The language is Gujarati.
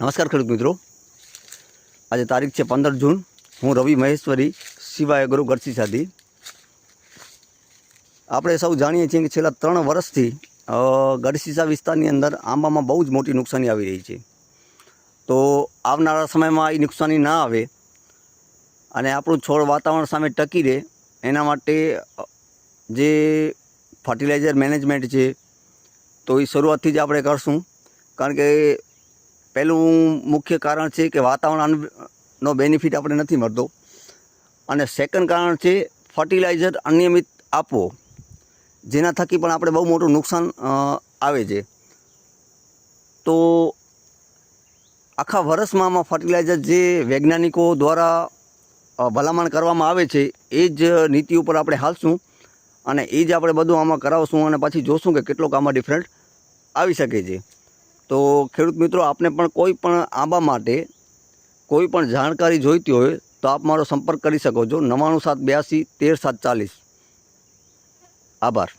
નમસ્કાર ખેડૂત મિત્રો, આજે તારીખ છે 15 જૂન। હું રવિ મહેશ્વરી, શિવા એગ્રો ગઢસીસાથી। આપણે સૌ જાણીએ છીએ કે છેલ્લા 3 વર્ષથી ગઢસીસા વિસ્તારની અંદર આંબામાં બહુ જ મોટી નુકસાની આવી રહી છે। તો આવનારા સમયમાં એ નુકસાની ના આવે અને આપણું છોડ વાતાવરણ સામે ટકી રહે એના માટે જે ફર્ટિલાઇઝર મેનેજમેન્ટ છે તો એ શરૂઆતથી જ આપણે કરશું, કારણ કે પહેલું મુખ્ય કારણ છે કે વાતાવરણનો બેનિફિટ આપણે નથી મળતો, અને સેકન્ડ કારણ છે ફર્ટિલાઇઝર અનિયમિત આપવો, જેના થકી પણ આપણે બહુ મોટું નુકસાન આવે છે। તો આખા વર્ષમાં આમાં ફર્ટિલાઇઝર જે વૈજ્ઞાનિકો દ્વારા ભલામણ કરવામાં આવે છે એ જ નીતિ ઉપર આપણે હાલશું અને એ જ આપણે બધું આમાં કરાવશું અને પછી જોશું કે કેટલોક આમાં ડિફરન્ટ આવી શકે છે। તો ખેડૂત મિત્રો, આપને પણ કોઈ પણ આંબા માટે કોઈ પણ જાણકારી જોઈતી હોય તો આપ મારો સંપર્ક કરી શકો છો 99 782 13 740। આભાર।